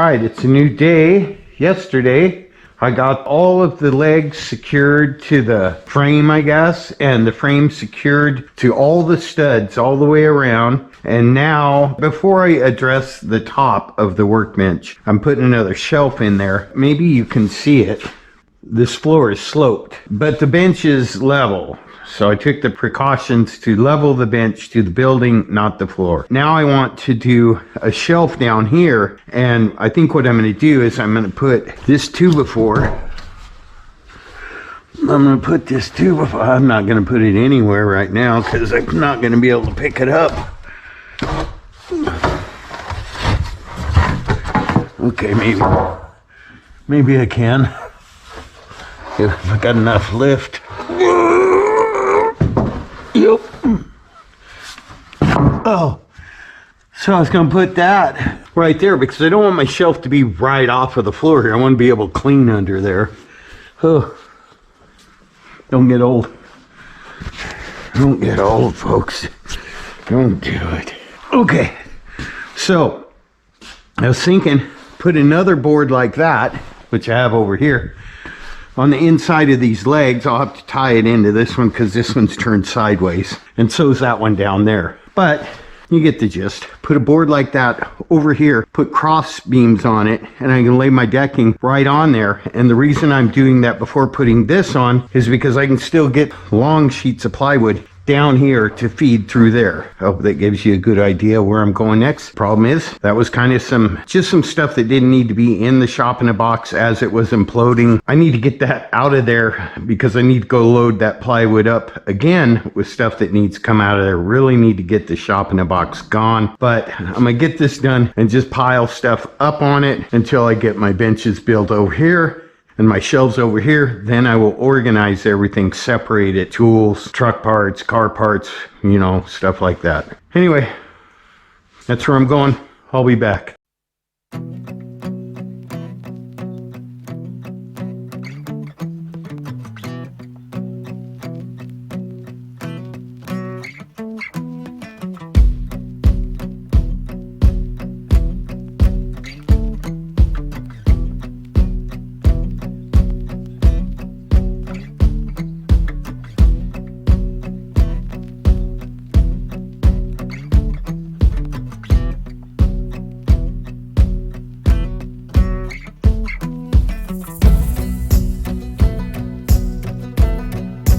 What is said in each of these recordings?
right, it's a new day. Yesterday, I got all of the legs secured to the frame, I guess, and the frame secured to all the studs all the way around. And now, before I address the top of the workbench, I'm putting another shelf in there. Maybe you can see it. This floor is sloped, but the bench is level. So I took the precautions to level the bench to the building, not the floor. Now I want to do a shelf down here, and I think what I'm going to do is I'm going to put this 2x4. I'm going to put this 2x4. I'm not going to put it anywhere right now because I'm not going to be able to pick it up. Okay, maybe I can. If I got enough lift. Yep. Oh, so I was going to put that right there because I don't want my shelf to be right off of the floor here. I want to be able to clean under there. Oh, don't get old. Don't get old, folks. Don't do it. Okay, so I was thinking put another board like that, which I have over here, on the inside of these legs. I'll have to tie it into this one because this one's turned sideways, and so is that one down there. But you get the gist. Put a board like that over here, put cross beams on it, and I can lay my decking right on there. And the reason I'm doing that before putting this on is because I can still get long sheets of plywood down here to feed through there. I hope that gives you a good idea where I'm going next. Problem is, that was kind of just some stuff that didn't need to be in the shop in a box as it was imploding. I need to get that out of there because I need to go load that plywood up again with stuff that needs to come out of there. Really need to get the shop in a box gone, but I'm gonna get this done and just pile stuff up on it until I get my benches built over here and my shelves over here. Then I will organize everything, separate it, tools, truck parts, car parts, you know, stuff like that. Anyway, that's where I'm going. I'll be back.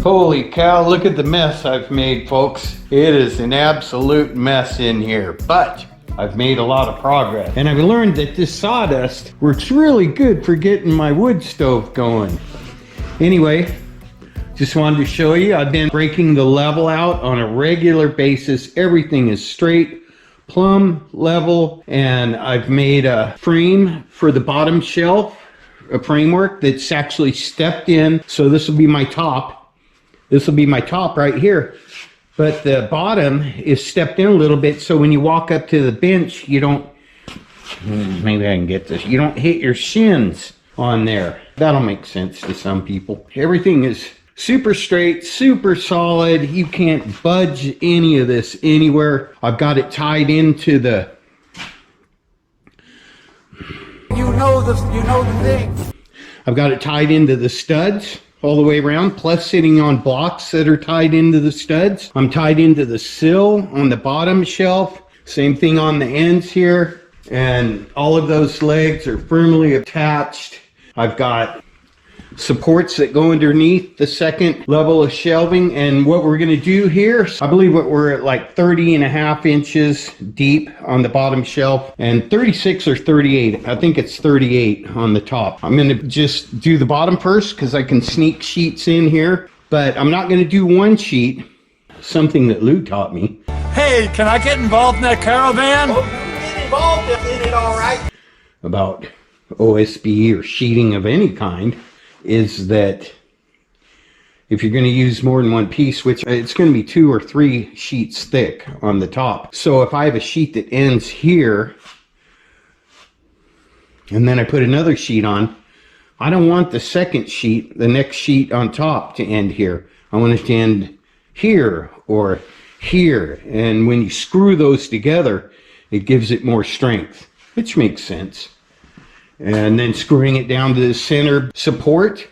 Holy cow, look at the mess I've made, folks. It is an absolute mess in here, but I've made a lot of progress. And I've learned that this sawdust works really good for getting my wood stove going. Anyway, just wanted to show you, I've been breaking the level out on a regular basis. Everything is straight, plumb, level, and I've made a frame for the bottom shelf, a framework that's actually stepped in. So this will be my top. This will be my top right here, but the bottom is stepped in a little bit, so when you walk up to the bench, you don't, maybe I can get this, you don't hit your shins on there. That'll make sense to some people. Everything is super straight, super solid. You can't budge any of this anywhere. I've got it tied into the, you know the thing. I've got it tied into the studs all the way around, plus sitting on blocks that are tied into the studs. I'm tied into the sill on the bottom shelf. Same thing on the ends here. And all of those legs are firmly attached. I've got supports that go underneath the second level of shelving. And what we're gonna do here, I believe we're at like 30.5 inches deep on the bottom shelf and 36 or 38. I think it's 38 on the top. I'm gonna just do the bottom first because I can sneak sheets in here, but I'm not gonna do one sheet, something that Lou taught me. Hey, can I get involved in that caravan? Oh, you can get involved in it, all right. About OSB or sheeting of any kind is that if you're going to use more than one piece, which it's going to be 2 or 3 sheets thick on the top. So if I have a sheet that ends here and then I put another sheet on, I don't want the second sheet, the next sheet on top, to end here. I want it to end here or here. And when you screw those together, it gives it more strength, which makes sense. And then screwing it down to the center support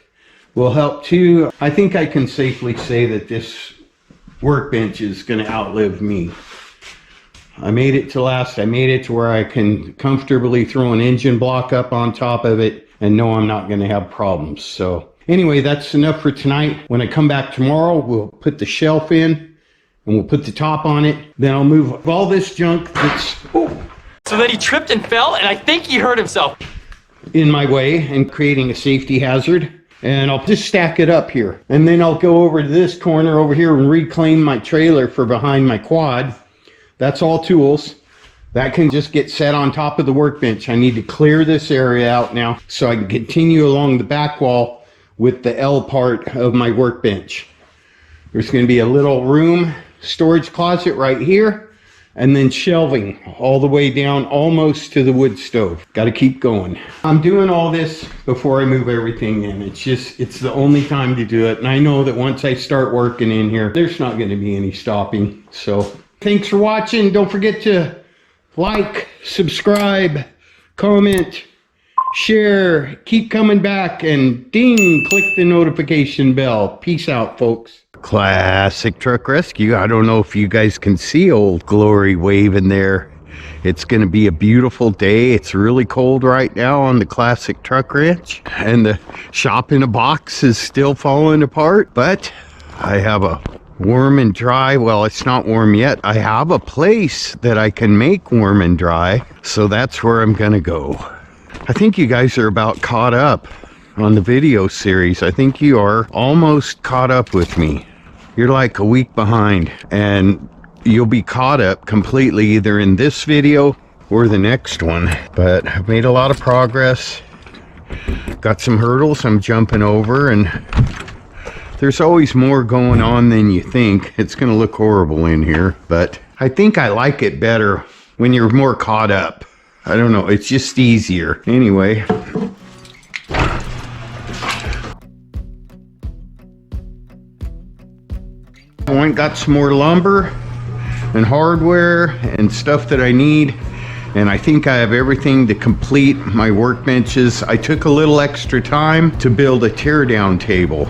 will help too. I think I can safely say that this workbench is going to outlive me. I made it to last. I made it to where I can comfortably throw an engine block up on top of it and know I'm not going to have problems. So anyway, that's enough for tonight. When I come back tomorrow, we'll put the shelf in and we'll put the top on it. Then I'll move all this junk that's So then he tripped and fell, and I think he hurt himself. in my way and creating a safety hazard. And I'll just stack it up here. And then I'll go over to this corner over here and reclaim my trailer for behind my quad. That's all tools. That can just get set on top of the workbench. I need to clear this area out now so I can continue along the back wall with the L part of my workbench. There's going to be a little room, storage closet right here, and then shelving all the way down almost to the wood stove. Got to keep going. I'm doing all this before I move everything in. It's the only time to do it. And I know that once I start working in here, there's not going to be any stopping. So thanks for watching. Don't forget to like, subscribe, comment, share, keep coming back, and ding, click the notification bell. Peace out, folks. Classic Truck Rescue. I don't know if you guys can see Old Glory waving there. It's going to be a beautiful day. It's really cold right now on the Classic Truck Ranch, and the shop in a box is still falling apart, but I have a warm and dry. Well, it's not warm yet. I have a place that I can make warm and dry, so that's where I'm going to go. I think you guys are about caught up on the video series. I think you are almost caught up with me. You're like a week behind, and you'll be caught up completely either in this video or the next one. But I've made a lot of progress. Got some hurdles I'm jumping over, and there's always more going on than you think. It's going to look horrible in here, but I think I like it better when you're more caught up. I don't know, it's just easier. Anyway. I went and got some more lumber and hardware and stuff that I need, and I think I have everything to complete my workbenches. I took a little extra time to build a teardown table.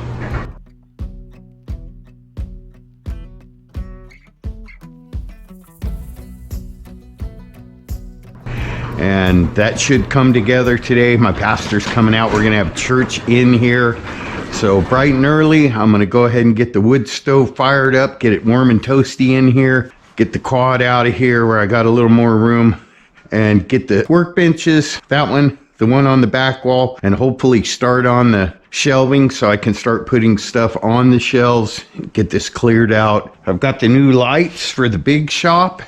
And that should come together today. My pastor's coming out. We're gonna have church in here. So bright and early, I'm gonna go ahead and get the wood stove fired up, get it warm and toasty in here, get the quad out of here where I got a little more room, and get the workbenches, that one, the one on the back wall, and hopefully start on the shelving so I can start putting stuff on the shelves, get this cleared out. I've got the new lights for the big shop.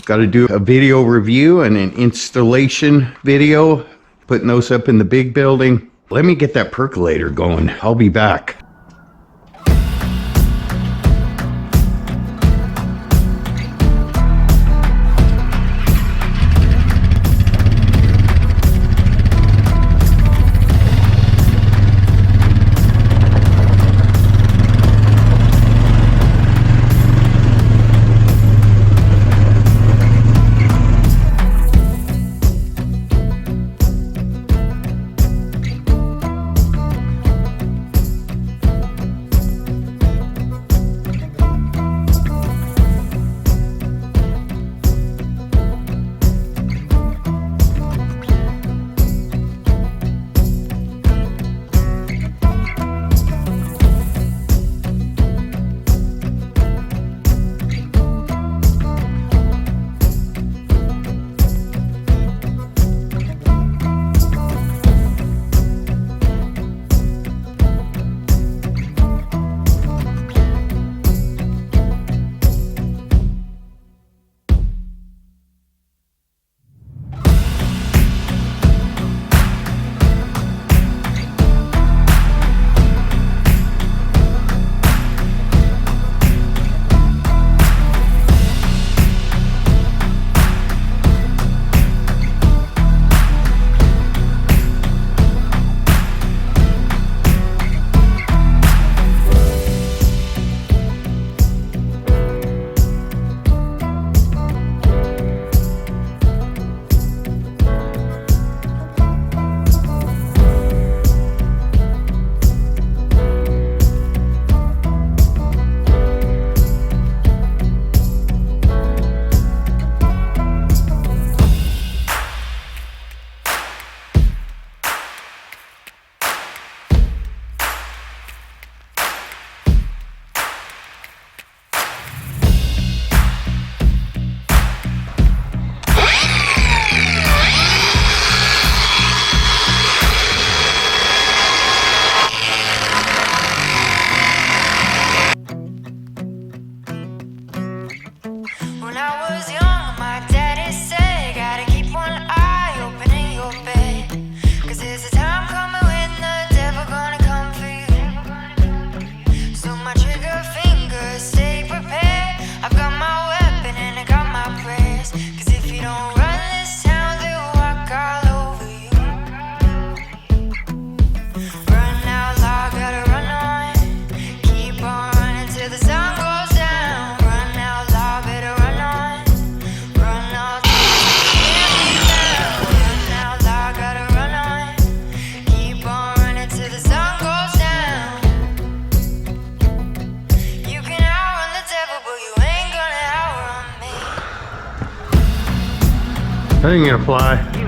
Got to do a video review and an installation video, putting those up in the big building. Let me get that percolator going. I'll be back. That ain't gonna fly.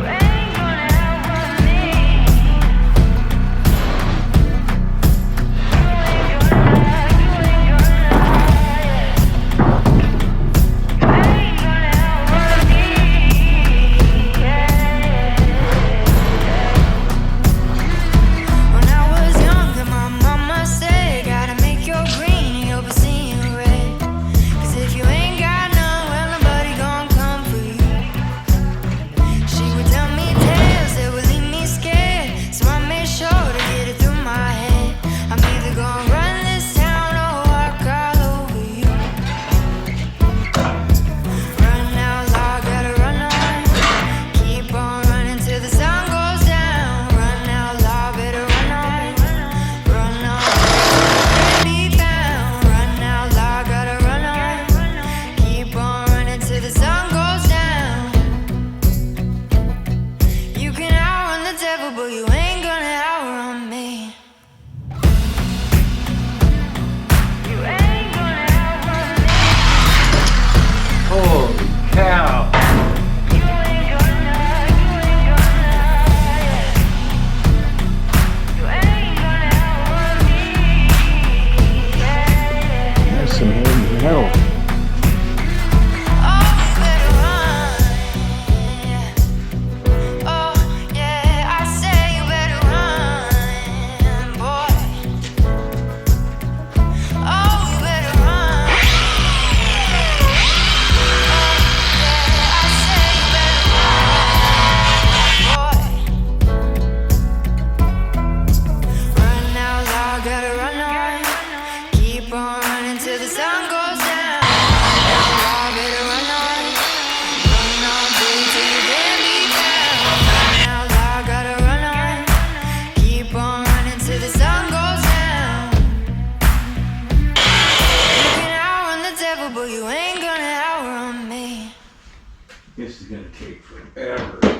This is gonna take forever.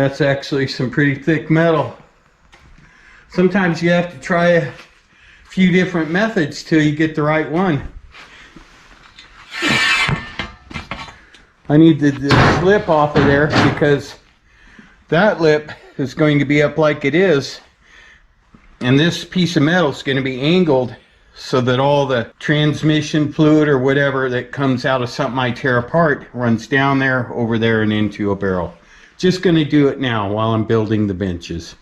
That's actually some pretty thick metal. Sometimes you have to try a few different methods till you get the right one. I need the lip off of there because that lip is going to be up like it is, and this piece of metal is going to be angled so that all the transmission fluid or whatever that comes out of something I tear apart runs down there, over there, and into a barrel. Just going to do it now while I'm building the benches.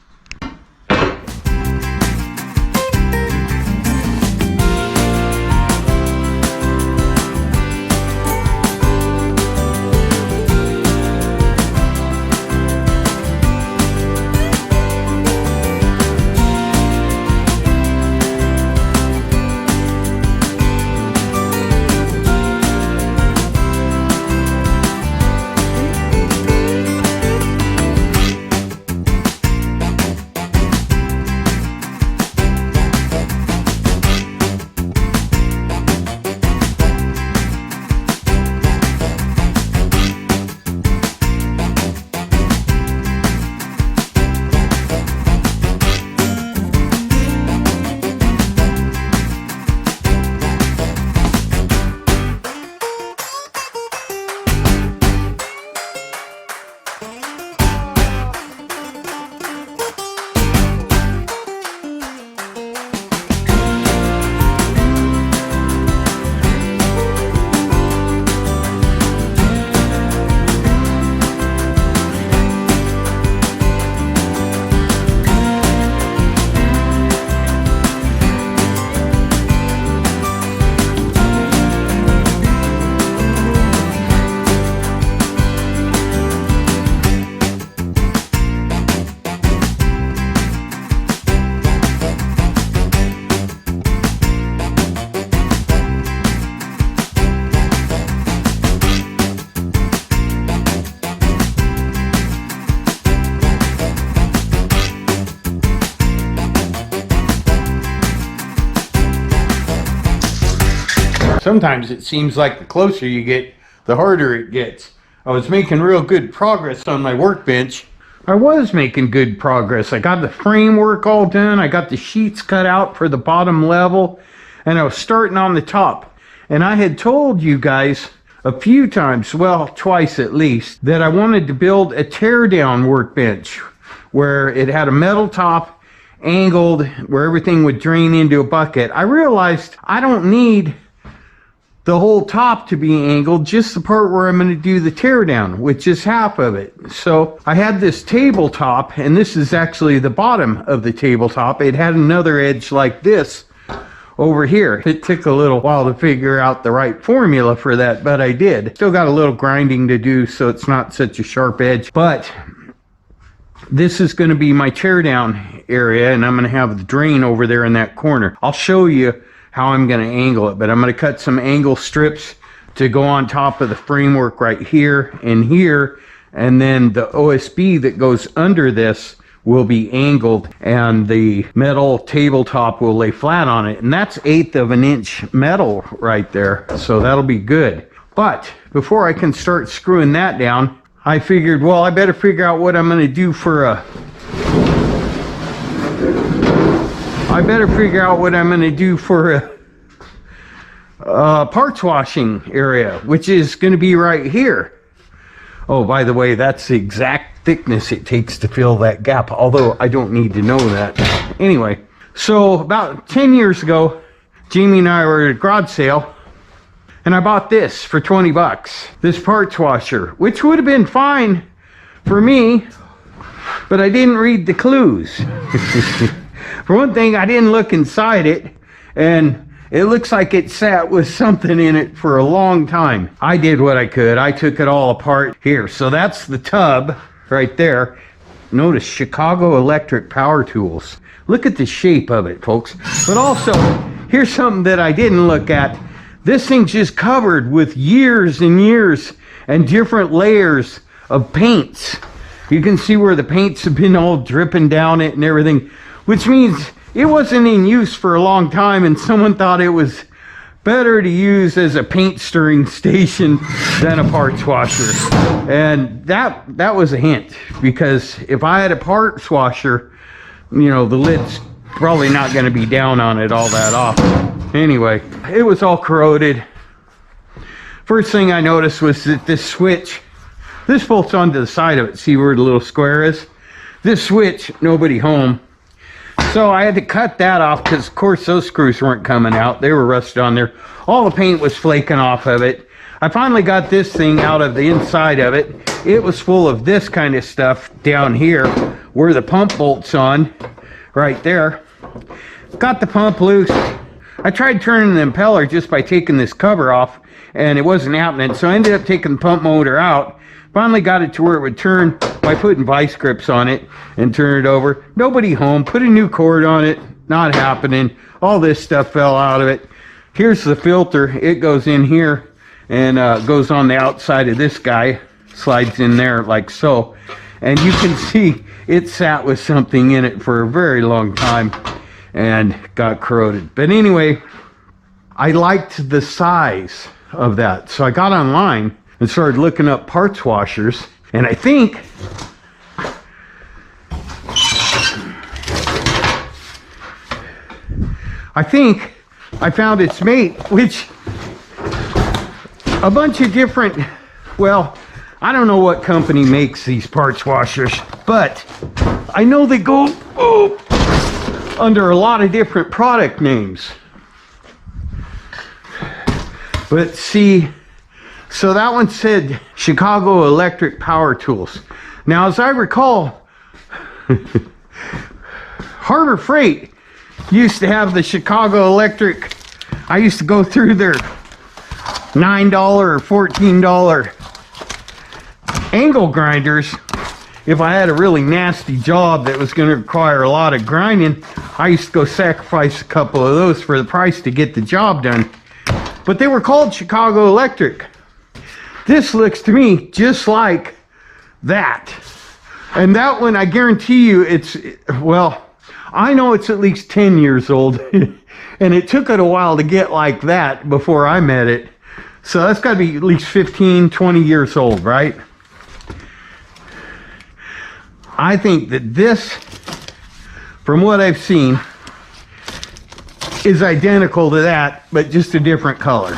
Sometimes it seems like the closer you get, the harder it gets. I was making real good progress on my workbench. I was making good progress. I got the framework all done. I got the sheets cut out for the bottom level. And I was starting on the top. And I had told you guys a few times, well, twice at least, that I wanted to build a teardown workbench where it had a metal top, angled, where everything would drain into a bucket. I realized I don't need the whole top to be angled, just the part where I'm going to do the teardown, which is half of it. So I had this tabletop, and this is actually the bottom of the tabletop. It had another edge like this over here. It took a little while to figure out the right formula for that, but I did. Still got a little grinding to do so it's not such a sharp edge, but this is going to be my teardown area, and I'm going to have the drain over there in that corner. I'll show you how I'm going to angle it, but I'm going to cut some angle strips to go on top of the framework right here and here, and then the OSB that goes under this will be angled, and the metal tabletop will lay flat on it, and that's 1/8 of an inch metal right there, so that'll be good. But before I can start screwing that down, I figured, well, I better figure out what I'm going to do for a parts washing area, which is going to be right here. Oh, by the way, that's the exact thickness it takes to fill that gap, although I don't need to know that. Anyway, so about 10 years ago, Jamie and I were at a garage sale, and I bought this for 20 bucks, this parts washer, which would have been fine for me, but I didn't read the clues. For one thing, I didn't look inside it, and it looks like it sat with something in it for a long time. I did what I could. I took it all apart. Here, so that's the tub right there. Notice Chicago Electric Power Tools. Look at the shape of it, folks. But also, here's something that I didn't look at. This thing's just covered with years and years and different layers of paints. You can see where the paints have been all dripping down it and everything, which means it wasn't in use for a long time, and someone thought it was better to use as a paint stirring station than a parts washer. And that was a hint, because if I had a parts washer, you know, the lid's probably not going to be down on it all that often. Anyway, it was all corroded. First thing I noticed was that this switch, this bolts onto the side of it. See where the little square is? This switch, nobody home. So I had to cut that off because, of course, those screws weren't coming out. They were rusted on there. All the paint was flaking off of it. I finally got this thing out of the inside of it. It was full of this kind of stuff down here where the pump bolt's on, right there. Got the pump loose. I tried turning the impeller just by taking this cover off, and it wasn't happening. So I ended up taking the pump motor out. Finally got it to where it would turn by putting vice grips on it and turn it over. Nobody home. Put a new cord on it. Not happening. All this stuff fell out of it. Here's the filter. It goes in here and goes on the outside of this guy. Slides in there like so. And you can see it sat with something in it for a very long time and got corroded. But anyway, I liked the size of that. So I got online and started looking up parts washers, and I think I found its mate, which a bunch of different, well, I don't know what company makes these parts washers, but I know they go under a lot of different product names. But see, so that one said Chicago Electric Power Tools. Now, as I recall, Harbor Freight used to have the Chicago Electric. I used to go through their $9 or $14 angle grinders. If I had a really nasty job that was going to require a lot of grinding, I used to go sacrifice a couple of those for the price to get the job done. But they were called Chicago Electric. This looks to me just like that. And that one, I guarantee you, it's, well, I know it's at least 10 years old. And it took it a while to get like that before I met it. So that's got to be at least 15, 20 years old, right? I think that this, from what I've seen, is identical to that, but just a different color.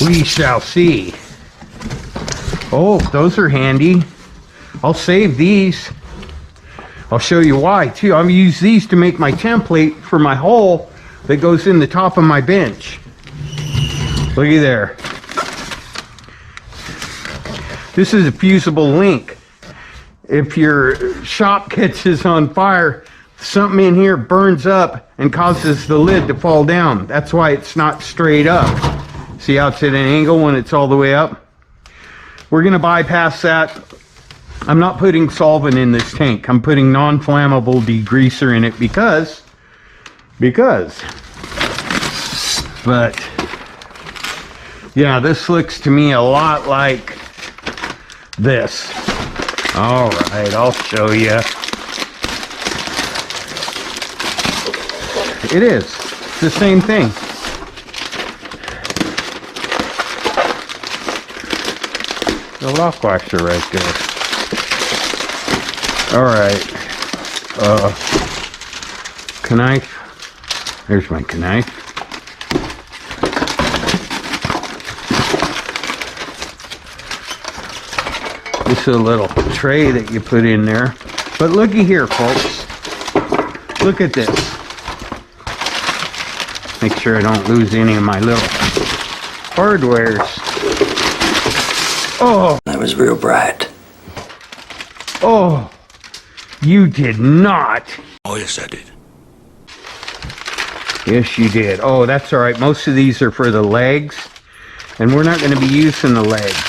We shall see. Oh, those are handy. I'll save these. I'll show you why too. I'm gonna use these to make my template for my hole that goes in the top of my bench. Looky there. This is a fusible link. If your shop catches on fire, something in here burns up and causes the lid to fall down. That's why it's not straight up. See how it's at an angle when it's all the way up? We're gonna bypass that. I'm not putting solvent in this tank. I'm putting non-flammable degreaser in it because, but yeah, this looks to me a lot like this. All right, I'll show you. It is. It's the same thing. The lock washer right there. All right. Knife. There's my knife. This is a little tray that you put in there. But looky here, folks. Look at this. Make sure I don't lose any of my little hardwares. Oh, that was real bright. Oh, you did not. Oh, yes, I did. Yes, you did. Oh, that's all right. Most of these are for the legs, and we're not going to be using the legs.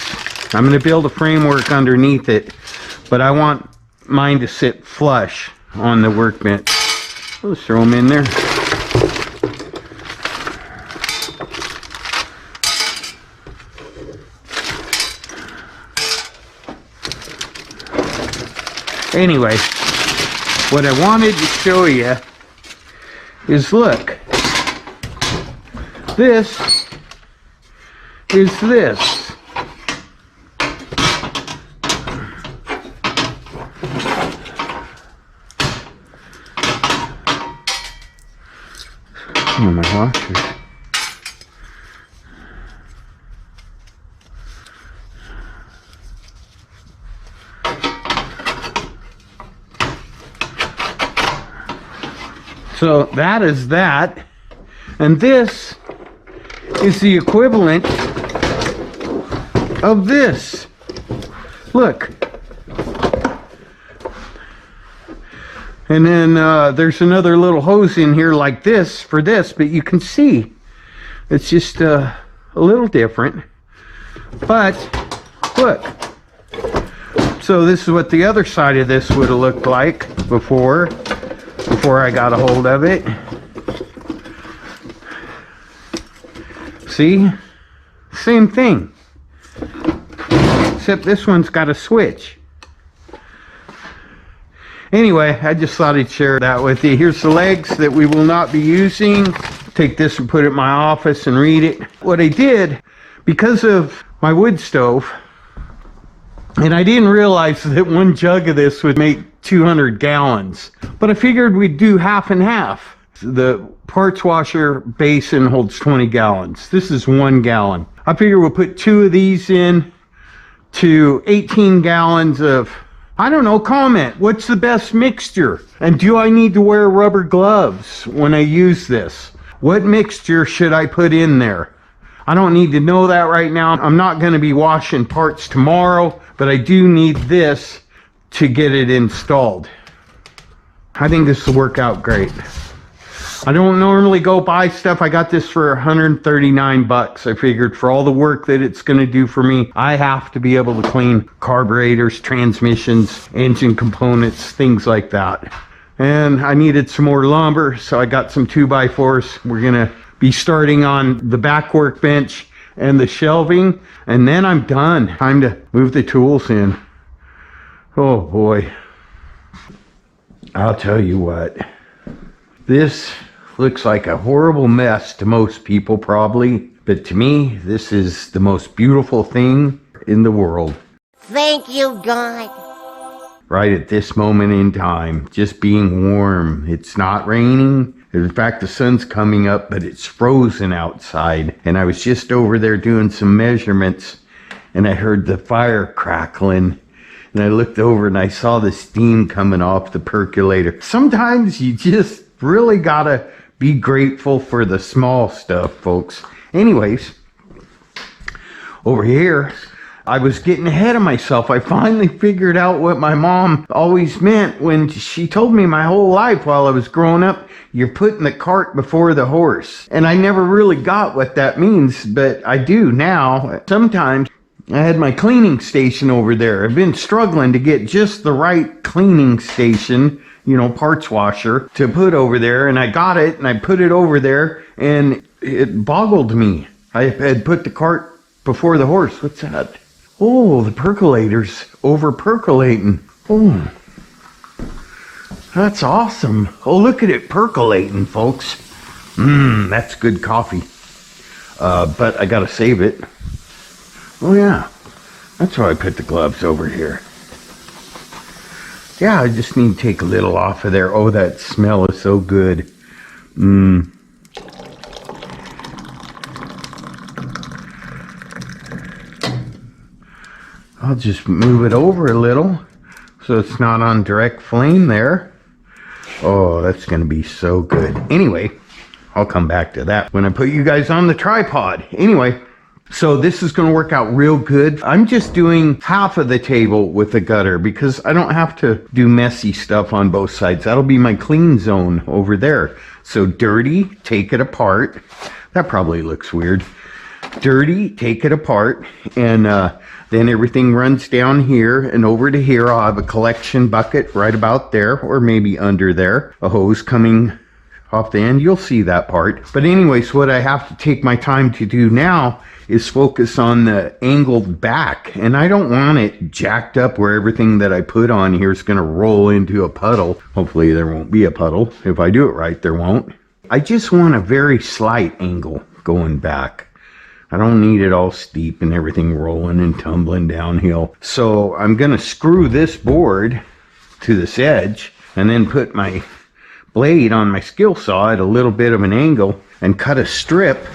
I'm going to build a framework underneath it, but I want mine to sit flush on the workbench. Let's throw them in there. Anyway, what I wanted to show you is, look, this is this. Oh, my washers. So that is that, and this is the equivalent of this. Look. And then there's another little hose in here like this for this, but you can see it's just a little different. But look. So this is what the other side of this would have looked like before I got a hold of it. See? Same thing. Except this one's got a switch. Anyway, I just thought I'd share that with you. Here's the legs that we will not be using. Take this and put it in my office and read it. What I did, because of my wood stove, and I didn't realize that one jug of this would make 200 gallons. But I figured we'd do half and half. The parts washer basin holds 20 gallons. This is 1 gallon. I figure we'll put 2 of these in to 18 gallons of, I don't know, comment. What's the best mixture? And do I need to wear rubber gloves when I use this? What mixture should I put in there? I don't need to know that right now. I'm not going to be washing parts tomorrow, but I do need this to get it installed. I think this will work out great. I don't normally go buy stuff. I got this for 139 bucks. I figured for all the work that it's going to do for me, I have to be able to clean carburetors, transmissions, engine components, things like that. And I needed some more lumber, so I got some 2x4s. We're going to be starting on the back workbench and the shelving, and then I'm done. Time to move the tools in. Oh boy. I'll tell you what. This looks like a horrible mess to most people probably, but to me, this is the most beautiful thing in the world. Thank you, God. Right at this moment in time, just being warm. It's not raining. In fact, the sun's coming up, but it's frozen outside. And I was just over there doing some measurements, and I heard the fire crackling. And I looked over and I saw the steam coming off the percolator. Sometimes you just really gotta be grateful for the small stuff, folks. Anyways, over here, I was getting ahead of myself. I finally figured out what my mom always meant when she told me my whole life while I was growing up, you're putting the cart before the horse. And I never really got what that means, but I do now. Sometimes I had my cleaning station over there. I've been struggling to get just the right cleaning station, you know, parts washer to put over there, and I got it and I put it over there and it boggled me. I had put the cart before the horse. What's that? Oh, the percolator's over percolating. Oh, that's awesome. Oh, look at it percolating, folks. That's good coffee. But I gotta save it. Oh yeah, that's why I put the gloves over here. Yeah, I just need to take a little off of there. Oh, that smell is so good. I'll just move it over a little so it's not on direct flame there. Oh, that's going to be so good. Anyway, I'll come back to that when I put you guys on the tripod. Anyway, so this is going to work out real good. I'm just doing half of the table with the gutter because I don't have to do messy stuff on both sides. That'll be my clean zone over there. So dirty, take it apart. That probably looks weird. Dirty, take it apart, and then everything runs down here and over to here. I'll have a collection bucket right about there, or maybe under there. A hose coming off the end. You'll see that part. But anyways, what I have to take my time to do now is focus on the angled back. And I don't want it jacked up where everything that I put on here is going to roll into a puddle. Hopefully there won't be a puddle. If I do it right, there won't. I just want a very slight angle going back. I don't need it all steep and everything rolling and tumbling downhill. So I'm going to screw this board to this edge and then put my blade on my skill saw at a little bit of an angle and cut a strip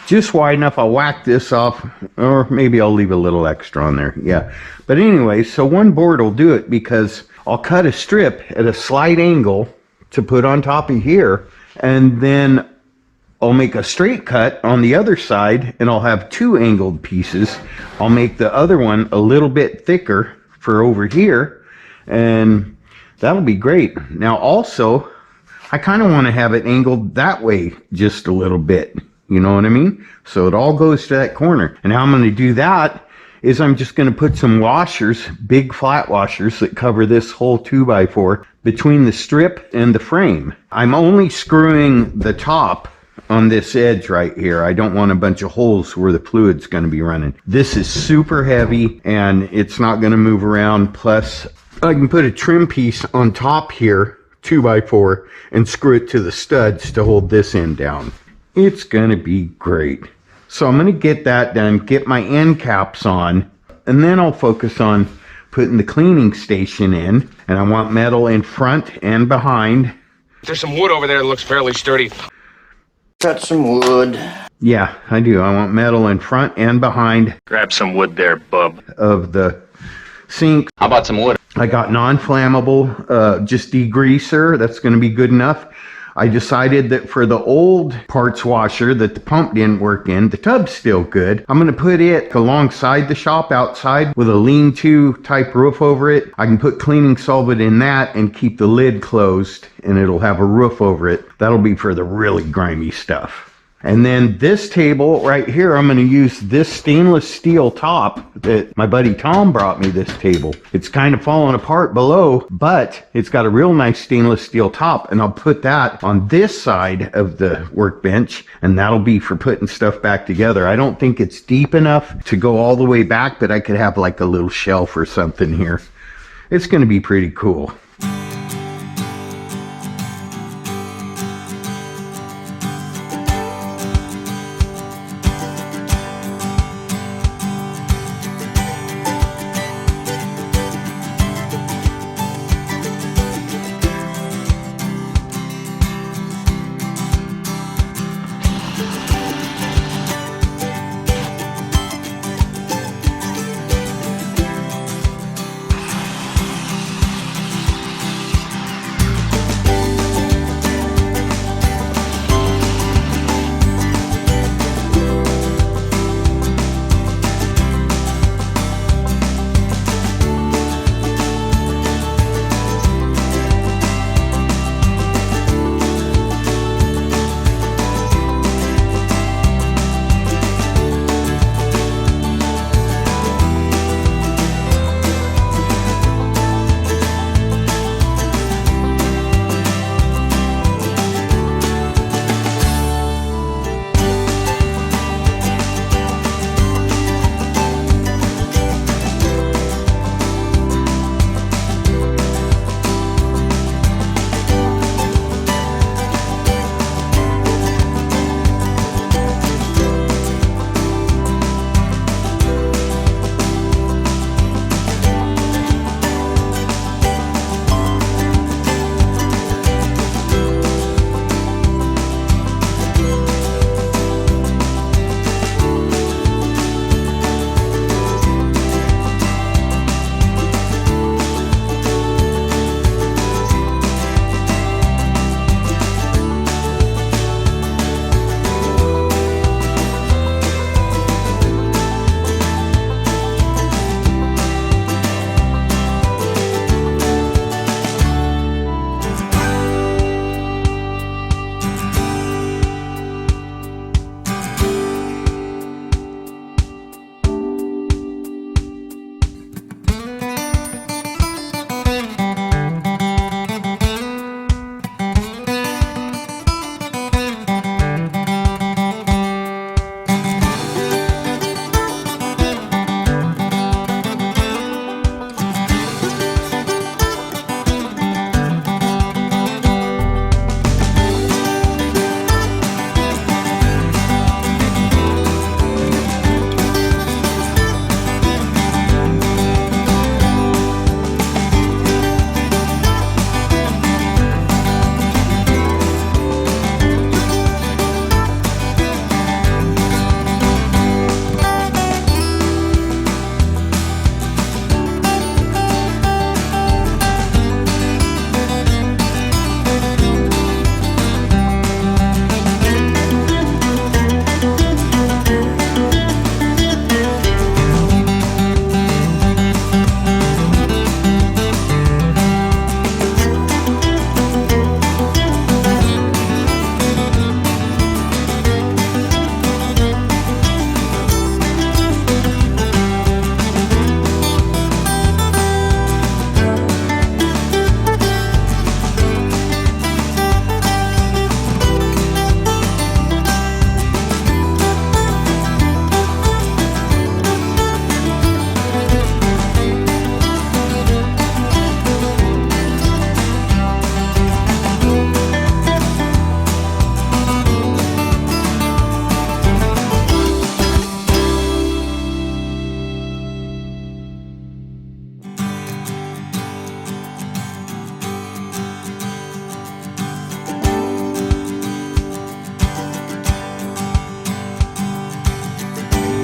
just wide enough. I'll whack this off, or maybe I'll leave a little extra on there. Yeah. But anyway, so one board will do it because I'll cut a strip at a slight angle to put on top of here, and then I'll make a straight cut on the other side, and I'll have two angled pieces. I'll make the other one a little bit thicker for over here, and that'll be great. Now also, I kind of want to have it angled that way just a little bit. You know what I mean? So it all goes to that corner. And how I'm going to do that is I'm just going to put some washers, big flat washers that cover this whole 2x4 between the strip and the frame. I'm only screwing the top on this edge right here. I don't want a bunch of holes where the fluid's going to be running. This is super heavy and it's not going to move around. Plus, I can put a trim piece on top here, 2x4, and screw it to the studs to hold this end down. It's going to be great. So I'm going to get that done, get my end caps on, and then I'll focus on putting the cleaning station in. And I want metal in front and behind. There's some wood over there that looks fairly sturdy. Got some wood. Yeah, I do. I want metal in front and behind Grab some wood there, bub. of the sink. How about some wood? I got non-flammable, just degreaser. That's going to be good enough. I decided that for the old parts washer that the pump didn't work in, the tub's still good. I'm going to put it alongside the shop outside with a lean-to type roof over it. I can put cleaning solvent in that and keep the lid closed, and it'll have a roof over it. That'll be for the really grimy stuff. And then this table right here, I'm going to use this stainless steel top that my buddy Tom brought me. This table, it's kind of falling apart below, but it's got a real nice stainless steel top, and I'll put that on this side of the workbench, and that'll be for putting stuff back together. I don't think it's deep enough to go all the way back, but I could have like a little shelf or something here. It's going to be pretty cool.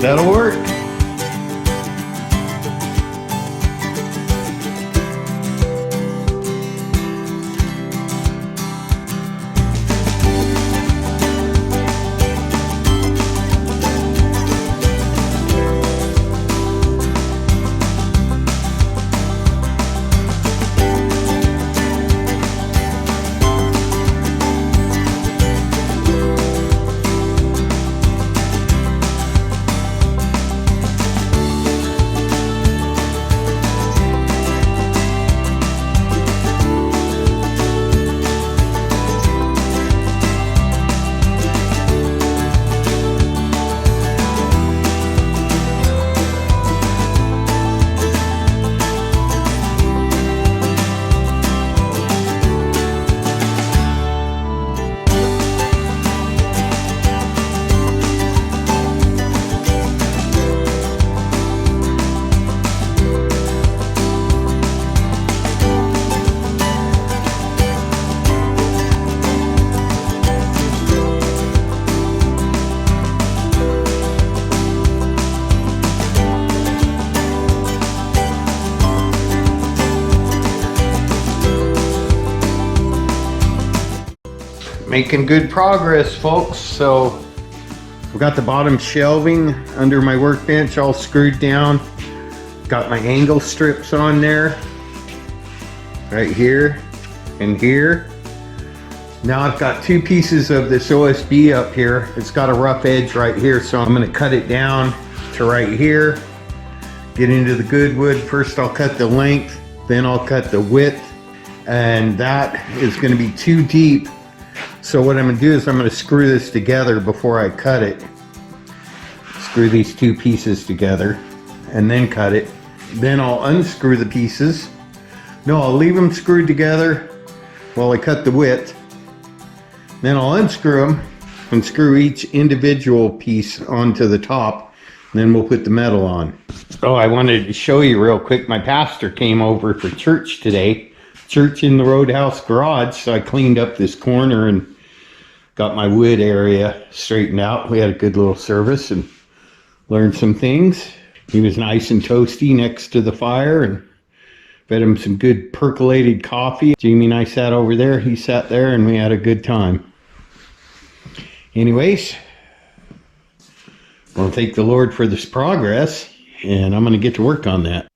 That'll work. Making good progress, folks. So I've got the bottom shelving under my workbench all screwed down. Got my angle strips on there, right here and here. Now I've got two pieces of this OSB up here. It's got a rough edge right here, so I'm gonna cut it down to right here. Get into the good wood. First I'll cut the length, then I'll cut the width, and that is gonna be too deep. So what I'm gonna do is I'm gonna screw this together before I cut it. Screw these two pieces together and then cut it. Then I'll unscrew the pieces. No, I'll leave them screwed together while I cut the width. Then I'll unscrew them and screw each individual piece onto the top. Then we'll put the metal on. Oh, I wanted to show you real quick. My pastor came over for church today. Church in the Roadhouse garage. So I cleaned up this corner and got my wood area straightened out. We had a good little service and learned some things. He was nice and toasty next to the fire and fed him some good percolated coffee. Jamie and I sat over there. He sat there and we had a good time. Anyways, I want to thank the Lord for this progress, and I'm going to get to work on that.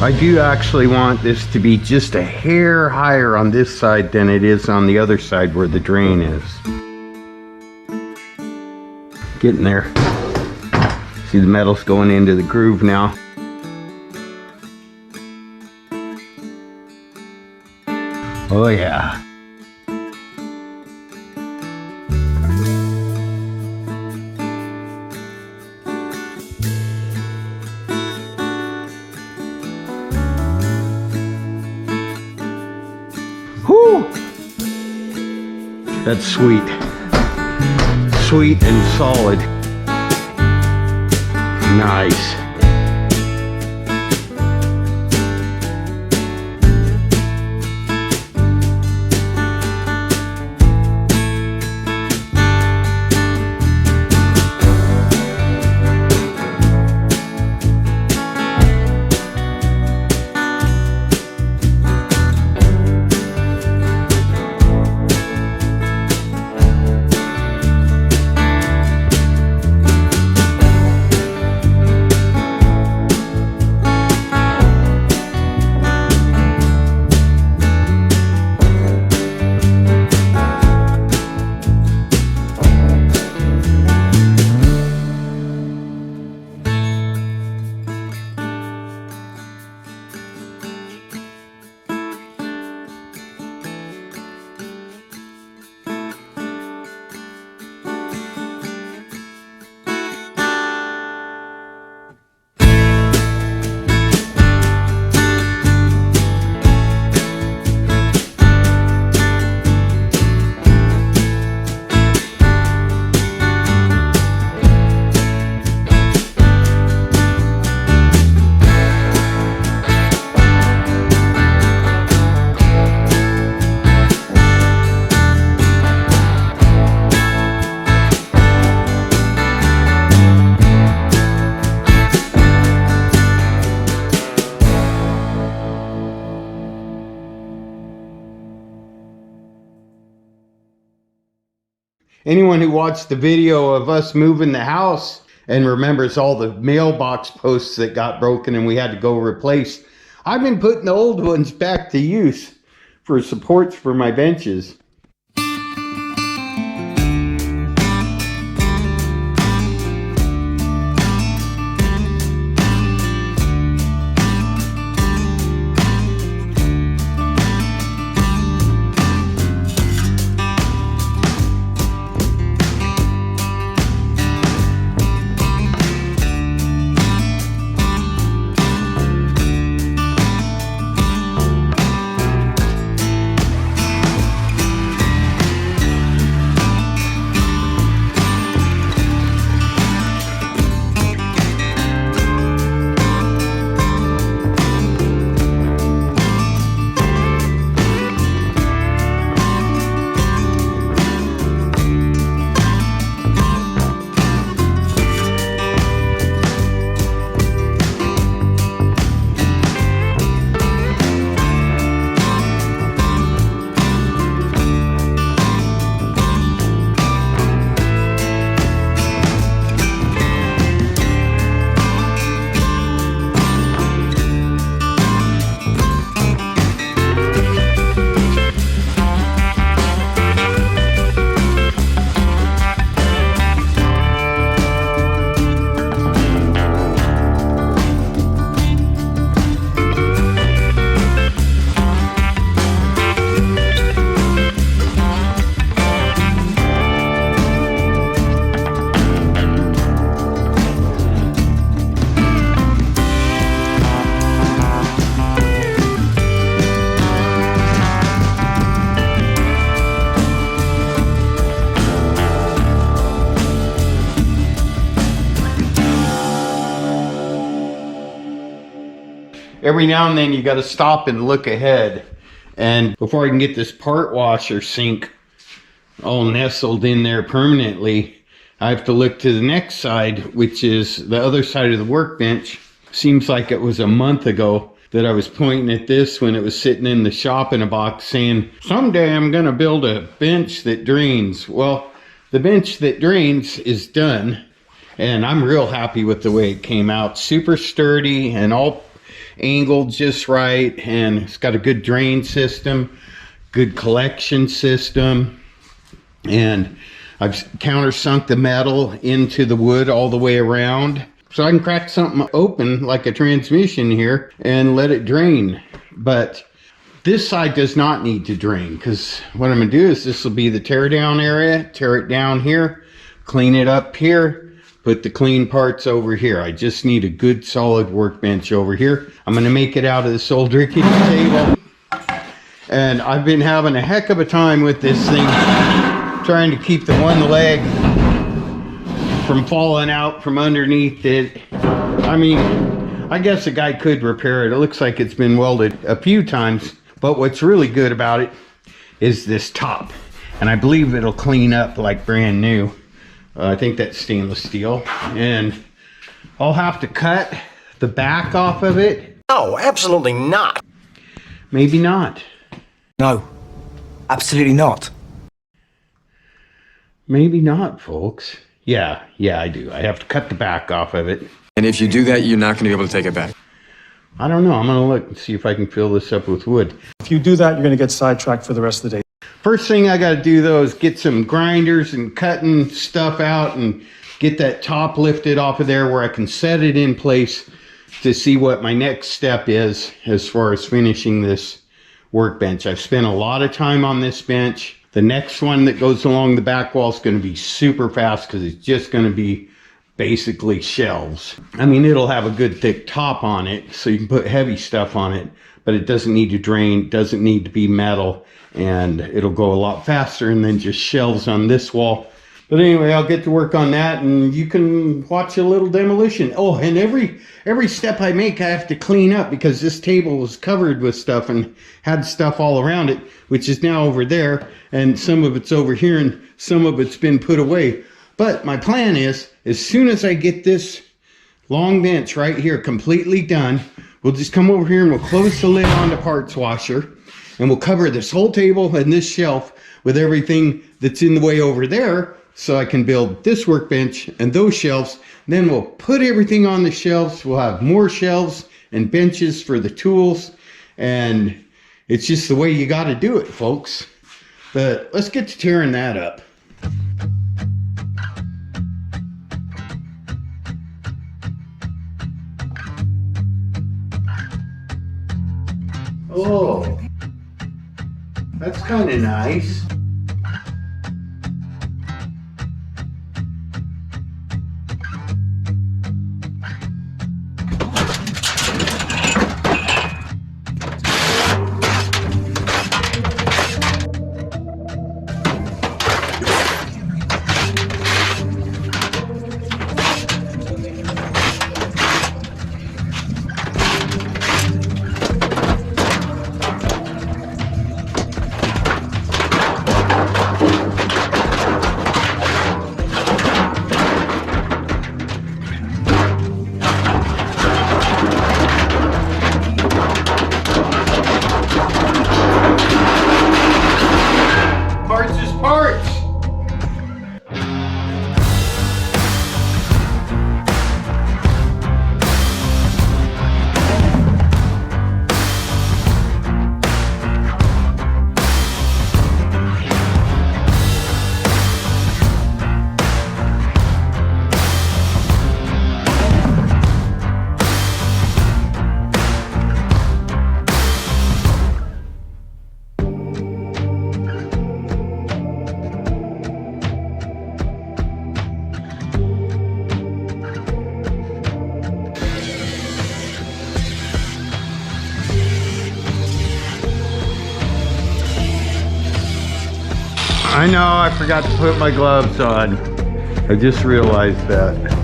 I do actually want this to be just a hair higher on this side than it is on the other side where the drain is. Getting there. See the metal's going into the groove now. Oh yeah. Whew! That's sweet. Sweet and solid. Nice. Anyone who watched the video of us moving the house and remembers all the mailbox posts that got broken and we had to go replace, I've been putting the old ones back to use for supports for my benches. Every now and then you got to stop and look ahead. And before I can get this part washer sink all nestled in there permanently, I have to look to the next side, which is the other side of the workbench. Seems like it was a month ago that I was pointing at this when it was sitting in the shop in a box saying, someday I'm going to build a bench that drains. Well, the bench that drains is done, and I'm real happy with the way it came out. Super sturdy and all. angled just right, and it's got a good drain system, good collection system, and I've countersunk the metal into the wood all the way around. So I can crack something open like a transmission here and let it drain. But this side does not need to drain, because what I'm going to do is this will be the tear down area. Tear it down here, clean it up here, put the clean parts over here. I just need a good solid workbench over here. I'm going to make it out of this old rickety table. And I've been having a heck of a time with this thing, trying to keep the one leg from falling out from underneath it. I mean, I guess a guy could repair it. It looks like it's been welded a few times, but what's really good about it is this top. And I believe it'll clean up like brand new. I think that's stainless steel. And I'll have to cut the back off of it. No, absolutely not. Maybe not. No, absolutely not. Maybe not, folks. Yeah, I do. I have to cut the back off of it. And if you do that, you're not going to be able to take it back. I don't know. I'm going to look and see if I can fill this up with wood. If you do that, you're going to get sidetracked for the rest of the day. First thing I got to do, though, is get some grinders and cutting stuff out and get that top lifted off of there where I can set it in place to see what my next step is as far as finishing this workbench. I've spent a lot of time on this bench. The next one that goes along the back wall is going to be super fast because it's just going to be basically shelves. I mean, it'll have a good thick top on it so you can put heavy stuff on it, but it doesn't need to drain, doesn't need to be metal, and it'll go a lot faster than just shelves on this wall. But anyway, I'll get to work on that, and you can watch a little demolition. Oh, and every step I make, I have to clean up because this table was covered with stuff and had stuff all around it, which is now over there, and some of it's over here, and some of it's been put away. But my plan is, as soon as I get this long bench right here completely done, we'll just come over here and we'll close the lid on the parts washer, and we'll cover this whole table and this shelf with everything that's in the way over there, so I can build this workbench and those shelves. Then we'll put everything on the shelves. We'll have more shelves and benches for the tools, and it's just the way you got to do it, folks. But let's get to tearing that up. Oh, that's kind of nice. I know, I forgot to put my gloves on. I just realized that.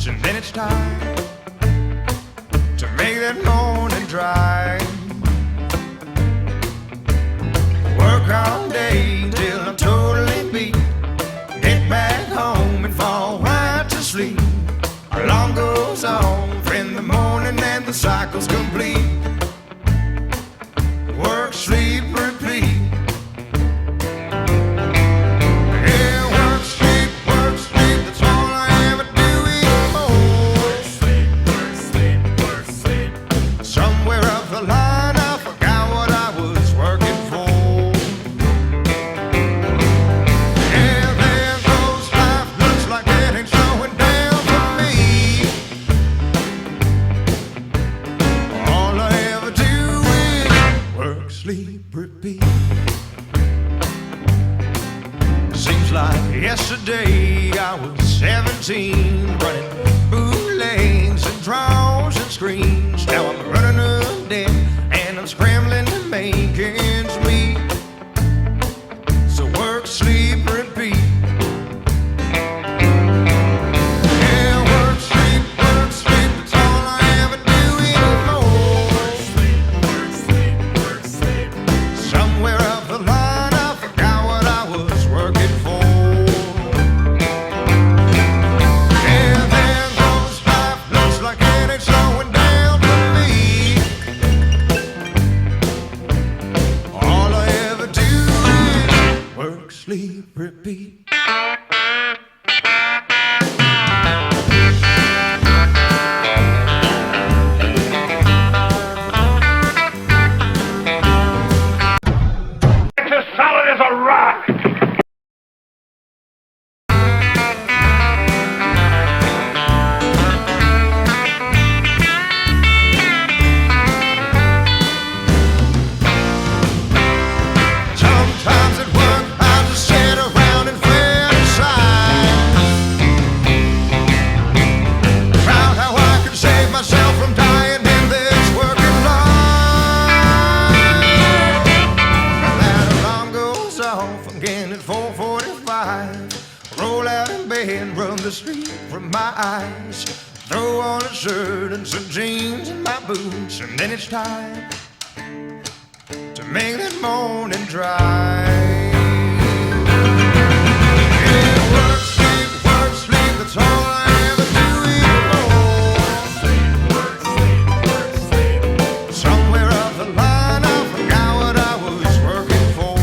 and then it's time to make that morning drive. Work all day till I'm totally beat. Get back home and fall right to sleep. Alarm goes off in the morning and the cycle's complete. Work, sleep, repeat. Yeah, work, sleep, that's all I ever do anymore. Work, sleep, work, sleep, work, sleep. Somewhere up the line I forgot what I was working for. Yeah, there goes life, looks like it ain't slowing down for me. All I ever do is work, sleep, repeat. Seems like yesterday I was 17, running bootlegs and draws and screens. Now I'm running up debt and I'm scrambling to make ends meet. So work, sleep, repeat. Yeah, work, sleep, that's all I ever do anymore. Work, sleep, work, sleep. Somewhere up the line I forgot what I was working for. Yeah, there goes life, looks like it ain't slowing down for me. All I ever do is work, sleep, repeat. It's as solid as a rock. Sometimes at work I just sit around and fantasize about how I can save myself from dying in this working life. And that alarm goes off again at 4:45. Roll out in bed, rub the sleep from my eyes. Throw on a shirt and some jeans and my boots, and then it's time to make that morning drive. Yeah, work, sleep, that's all I ever do anymore. Work, sleep, somewhere up the line I forgot what I was working for.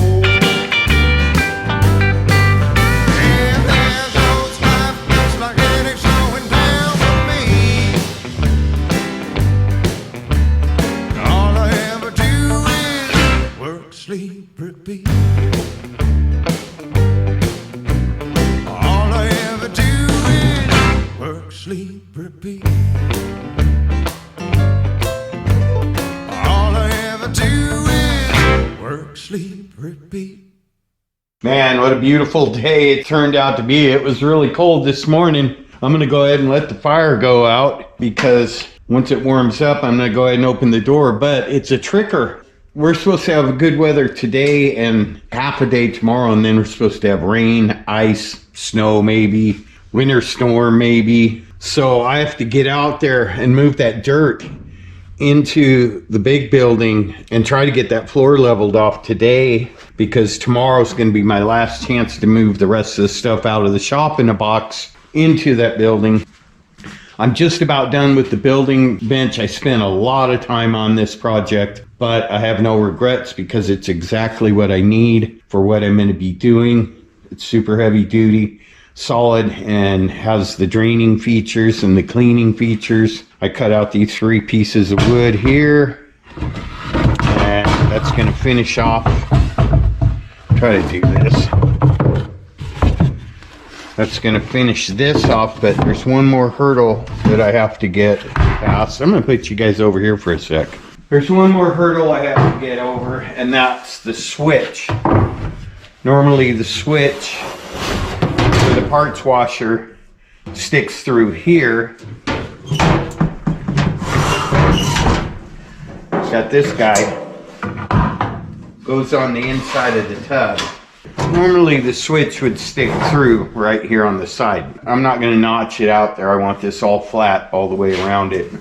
Yeah, there goes life, looks like it ain't slowing down for me. All I ever do is work, sleep, repeat. All I ever do is work, sleep, repeat. All I ever do is work, sleep, repeat. Man, what a beautiful day it turned out to be. It was really cold this morning. I'm going to go ahead and let the fire go out because once it warms up, I'm going to go ahead and open the door. But it's a tricker. We're supposed to have good weather today and half a day tomorrow, and then we're supposed to have rain, ice, snow maybe, winter storm maybe. So I have to get out there and move that dirt into the big building and try to get that floor leveled off today, because tomorrow's going to be my last chance to move the rest of the stuff out of the shop in a box into that building. I'm just about done with the building bench. I spent a lot of time on this project, but I have no regrets because it's exactly what I need for what I'm going to be doing. It's super heavy duty, solid, and has the draining features and the cleaning features. I cut out these 3 pieces of wood here, and that's going to finish off. Try to do this. That's going to finish this off, but there's one more hurdle that I have to get past. I'm going to put you guys over here for a sec. There's one more hurdle I have to get over, and that's the switch. Normally the switch for the parts washer sticks through here. Got this guy, goes on the inside of the tub. Normally the switch would stick through right here on the side. I'm not going to notch it out there. I want this all flat all the way around it.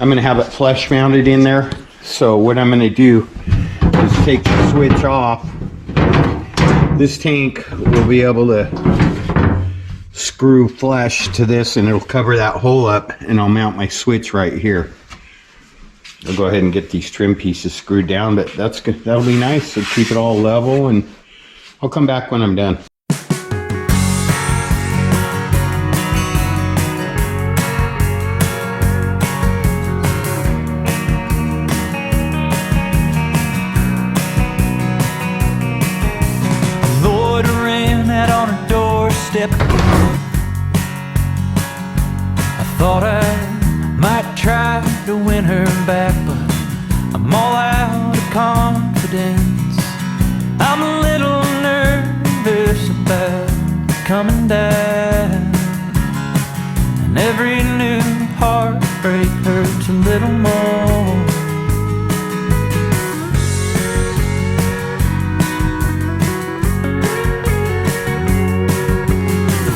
I'm going to have it flush mounted in there. So what I'm going to do is take the switch off. This tank will be able to screw flush to this and it'll cover that hole up, and I'll mount my switch right here. I'll go ahead and get these trim pieces screwed down, but that's good. That'll be nice. So keep it all level, and I'll come back when I'm done. I thought I might try to win her back, but I'm all out of confidence. I'm a little nervous about coming down, and every new heartbreak hurts a little more.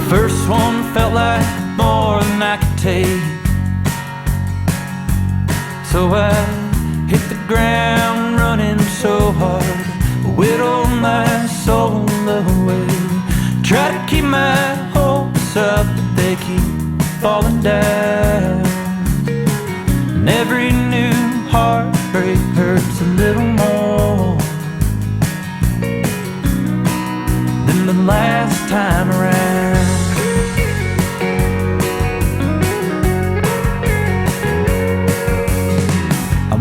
First one felt like more than I could take, so I hit the ground running so hard, whittled my soul away. Try to keep my hopes up, but they keep falling down, and every new heartbreak hurts a little more than the last time around.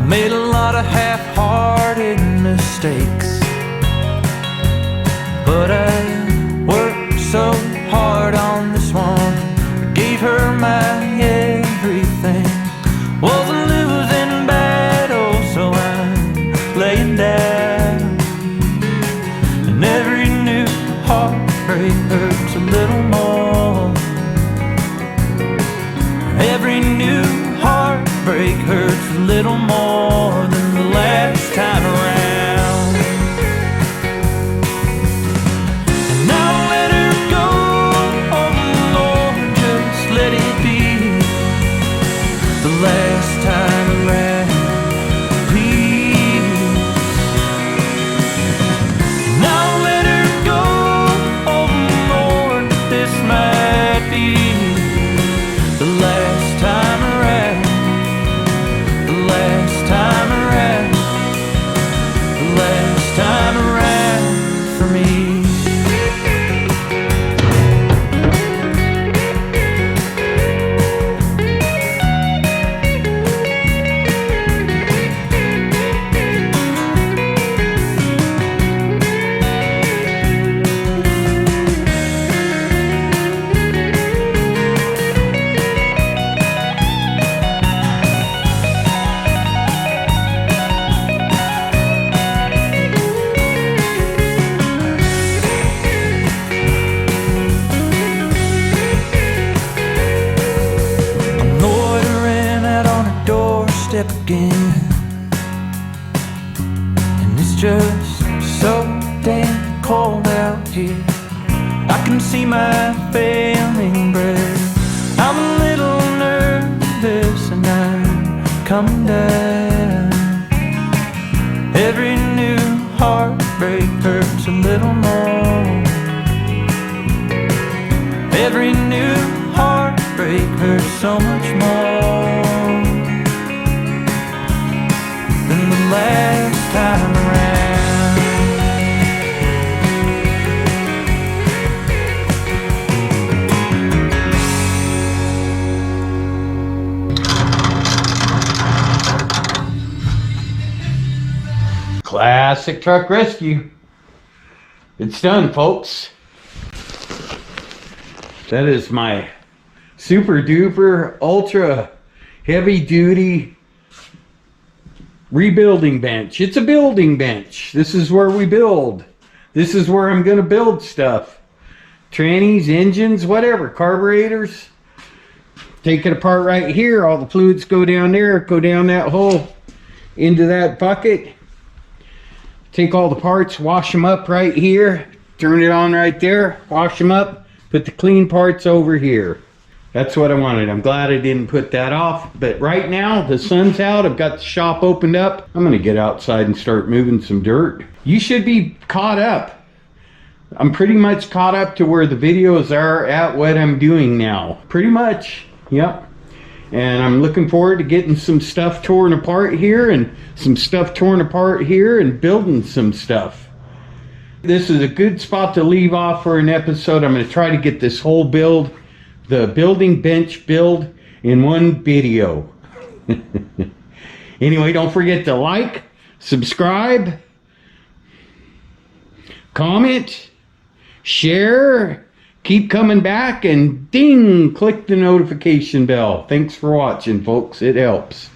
Made a lot of half-hearted mistakes, but I worked so hard on this one. I gave her my everything. Was a losing battle, so I'm laying down, and every new heartbreak hurts a little more. Every new heartbreak hurts a little more than the last time around. And I'll let her go, oh Lord, just let it be the last time around, please. And I'll let her go, oh Lord, this might be the last time around. Last time around for me. Again, and it's just so damn cold out here. I can see my failing breath. I'm a little nervous and I'm coming down. Every new heartbreak hurts a little more. Every new heartbreak hurts so much more than the last time around. Classic truck rescue. It's done, folks. That is my super duper ultra heavy duty Rebuilding bench. It's a building bench. This is where we build. This is where I'm going to build stuff. Trannies, engines, whatever. Carburetors. Take it apart right here. All the fluids go down there. Go down that hole into that bucket. Take all the parts. Wash them up right here. Turn it on right there. Wash them up. Put the clean parts over here. That's what I wanted. I'm glad I didn't put that off. But right now, the sun's out. I've got the shop opened up. I'm going to get outside and start moving some dirt. You should be caught up. I'm pretty much caught up to where the videos are at what I'm doing now. Pretty much. Yep. And I'm looking forward to getting some stuff torn apart here and some stuff torn apart here and building some stuff. This is a good spot to leave off for an episode. I'm going to try to get this whole build, the building bench build, in one video. Anyway, don't forget to like, subscribe, comment, share, keep coming back, and ding, click the notification bell. Thanks for watching, folks. It helps.